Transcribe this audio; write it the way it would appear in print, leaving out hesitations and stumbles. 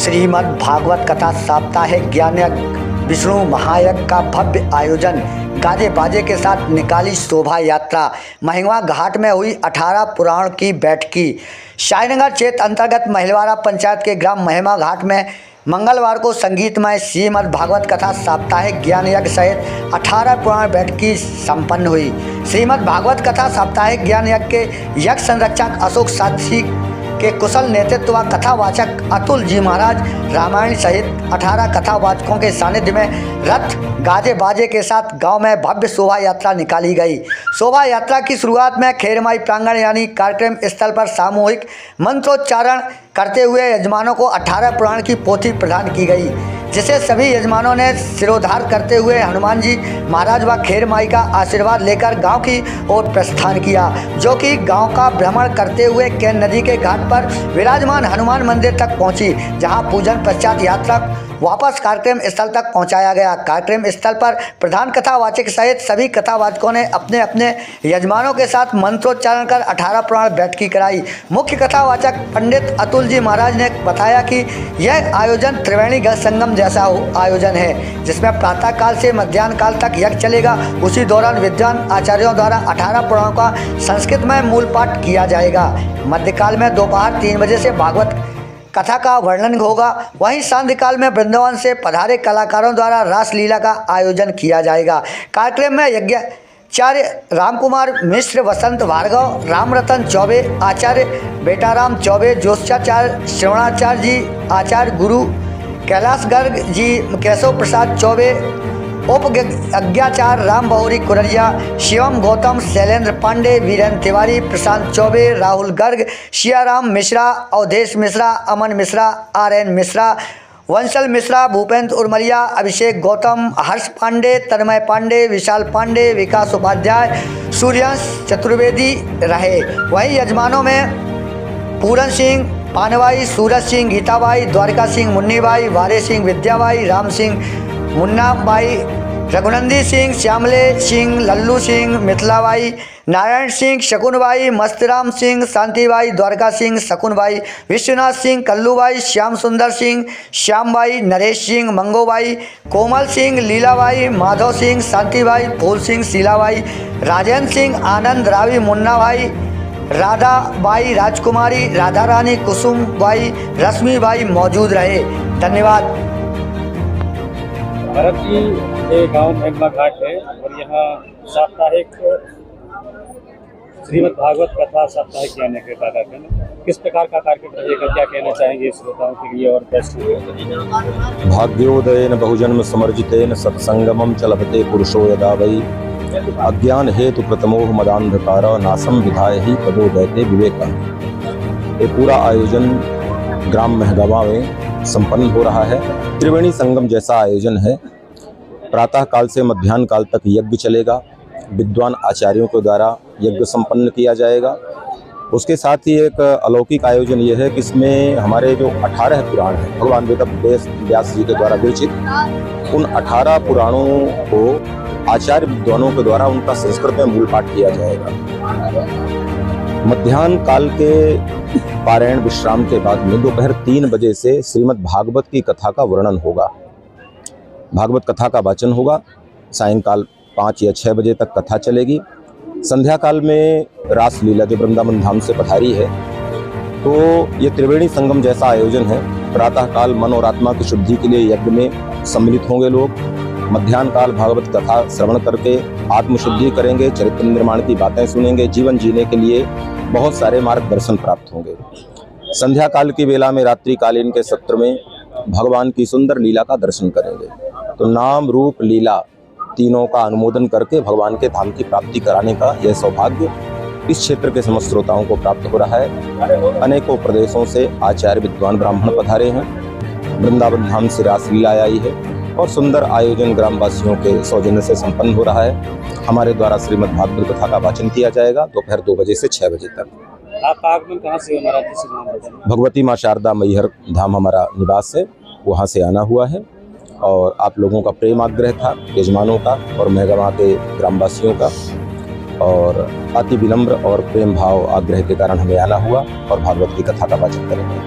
श्रीमद् भागवत कथा साप्ताहिक ज्ञान यज्ञ विष्णु महायज्ञ का भव्य आयोजन। गाजे बाजे के साथ निकाली शोभा यात्रा। महिमा घाट में हुई 18 पुराण की बैठकी। शाहीनगर क्षेत्र अंतर्गत महिलवाड़ा पंचायत के ग्राम महिमा घाट में मंगलवार को संगीतमय श्रीमद् भागवत कथा साप्ताहिक ज्ञान यज्ञ सहित 18 पुराण बैठकी संपन्न हुई। श्रीमद् भागवत कथा साप्ताहिक ज्ञान यज्ञ के यज्ञ संरक्षक अशोक साथी के कुशल नेतृत्व व कथावाचक अतुल जी महाराज रामायण सहित 18 कथावाचकों के सानिध्य में रथ गाजे बाजे के साथ गांव में भव्य शोभा यात्रा निकाली गई। शोभा यात्रा की शुरुआत में खेरमाई प्रांगण यानी कार्यक्रम स्थल पर सामूहिक मंत्रोच्चारण करते हुए यजमानों को 18 पुराण की पोथी प्रदान की गई, जिसे सभी यजमानों ने सिरोधार करते हुए हनुमान जी महाराज व खेरमाई का आशीर्वाद लेकर गांव की ओर प्रस्थान किया, जो कि गांव का भ्रमण करते हुए केन नदी के घाट पर विराजमान हनुमान मंदिर तक पहुंची, जहां पूजन पश्चात यात्रा वापस कार्यक्रम स्थल तक पहुंचाया गया। कार्यक्रम स्थल पर प्रधान कथावाचक सहित सभी कथावाचकों ने अपने अपने यजमानों के साथ मंत्रोच्चारण कर 18 पुराण बैठकी कराई। मुख्य कथावाचक पंडित अतुल जी महाराज ने बताया कि यह आयोजन त्रिवेणी गज संगम जैसा आयोजन है, जिसमें प्रातः काल से मध्याह्न काल तक यज्ञ चलेगा। उसी दौरान विद्वान आचार्यों द्वारा 18 पुराणों का संस्कृत में मूल पाठ किया जाएगा। मध्यकाल में दोपहर 3 बजे से भागवत कथा का वर्णन होगा। वहीं सांध्यकाल में वृंदावन से पधारे कलाकारों द्वारा रासलीला का आयोजन किया जाएगा। कार्यक्रम में यज्ञाचार्य रामकुमार मिश्र, वसंत भार्गव, रामरतन चौबे, आचार्य बेटाराम चौबे, जोशाचार्य श्रवणाचार्य जी, आचार्य गुरु कैलाश गर्ग जी, केशव प्रसाद चौबे, उप अज्ञाचार्य राम बहुरी कुररिया, शिवम गौतम, शैलेंद्र पांडे, वीरेंद्र तिवारी, प्रशांत चौबे, राहुल गर्ग, शियाराम मिश्रा, अवधेश मिश्रा, अमन मिश्रा, RN मिश्रा, वंशल मिश्रा, भूपेंद्र उर्मरिया, अभिषेक गौतम, हर्ष पांडे, तन्मय पांडे, विशाल पांडे, विकास उपाध्याय, सूर्यांश चतुर्वेदी रहे। वहीं यजमानों में पूरन सिंह पानवाई, सूरज सिंह गीताबाई, द्वारिका सिंह मुन्नीबाई, वारे सिंह विद्याबाई, राम सिंह मुन्ना बाई, रघुनंदी सिंह, श्यामले सिंह, लल्लू सिंह, मिथिलाबाई, नारायण सिंह, शकुनबाई, मस्तराम सिंह, शांतिबाई, द्वारका सिंह, शकुनबाई, विश्वनाथ सिंह, कल्लूबाई, श्याम सुंदर सिंह, श्यामबाई, नरेश सिंह, मंगोबाई, कोमल सिंह, लीलाबाई, माधव सिंह, शांतिबाई, फूल सिंह, शीलाबाई, राजेंद्र सिंह, आनंद रावी, मुन्ना भाई, Radha by, Rajkumari, Radha Rani, Kusum by, Rashmi by मौजूद रहे। धन्यवाद। भरत जी, ये गांव महिमा घाट है और यहाँ साप्ताहिक श्रीमद् भागवत कथा साप्ताहिक ज्ञान यज्ञ का कार्यक्रम किस प्रकार का कार्यक्रम रहेगा, क्या कहना चाहेंगे श्रोताओं के लिए और दर्शकों? भाग्योदयेन बहुजन्म समर्जितेन सत्संगमं च लभते पुरुषो यदा वै अज्ञान हेतु प्रतमोह मदांधकार नासम विधाय ही तदोदयते विवेका। ये पूरा आयोजन ग्राम महगावा में संपन्न हो रहा है। त्रिवेणी संगम जैसा आयोजन है। प्रातः काल से मध्याह्न काल तक यज्ञ चलेगा। विद्वान आचार्यों के द्वारा यज्ञ संपन्न किया जाएगा। उसके साथ ही एक अलौकिक आयोजन ये है कि इसमें हमारे जो 18 पुराण हैं भगवान वेद व्यास जी के द्वारा विरचित, उन 18 पुराणों को आचार्य विद्वानों के द्वारा उनका संस्कृत में मूल पाठ किया जाएगा। मध्याह्न काल के पारायण विश्राम के बाद में दोपहर 3 बजे से श्रीमद् भागवत की कथा का वर्णन होगा। भागवत कथा का वाचन होगा। सायंकाल 5 या 6 बजे तक कथा चलेगी। संध्या काल में रासलीला जो वृंदावन धाम से पधारी है, तो ये त्रिवेणी संगम जैसा आयोजन है। प्रातः काल मन और आत्मा की शुद्धि के लिए यज्ञ में सम्मिलित होंगे लोग। मध्याह्न काल भागवत कथा श्रवण करके आत्मशुद्धि करेंगे, चरित्र निर्माण की बातें सुनेंगे, जीवन जीने के लिए बहुत सारे मार्गदर्शन प्राप्त होंगे। संध्या काल की वेला में रात्रिकालीन के सत्र में भगवान की सुंदर लीला का दर्शन करेंगे। तो नाम रूप लीला तीनों का अनुमोदन करके भगवान के धाम की प्राप्ति कराने का यह सौभाग्य इस क्षेत्र के समस्त श्रोताओं को प्राप्त हो रहा है। अनेकों प्रदेशों से आचार्य विद्वान ब्राह्मण पधारे हैं। वृंदावन धाम से रासलीला आई है और सुंदर आयोजन ग्रामवासियों के सौजन्य से संपन्न हो रहा है। हमारे द्वारा श्रीमद् भागवत कथा का वाचन किया जाएगा दोपहर 2 बजे से 6 बजे तक। आपका आगमन कहाँ से हमारा जी? भगवती माँ शारदा मैहर धाम हमारा निवास है, वहाँ से आना हुआ है। और आप लोगों का प्रेम आग्रह था, यजमानों का और महगावा के ग्रामवासियों का, और अति विनम्र और प्रेम भाव आग्रह के कारण हमें आना हुआ और भागवत की कथा का वाचन करेंगे।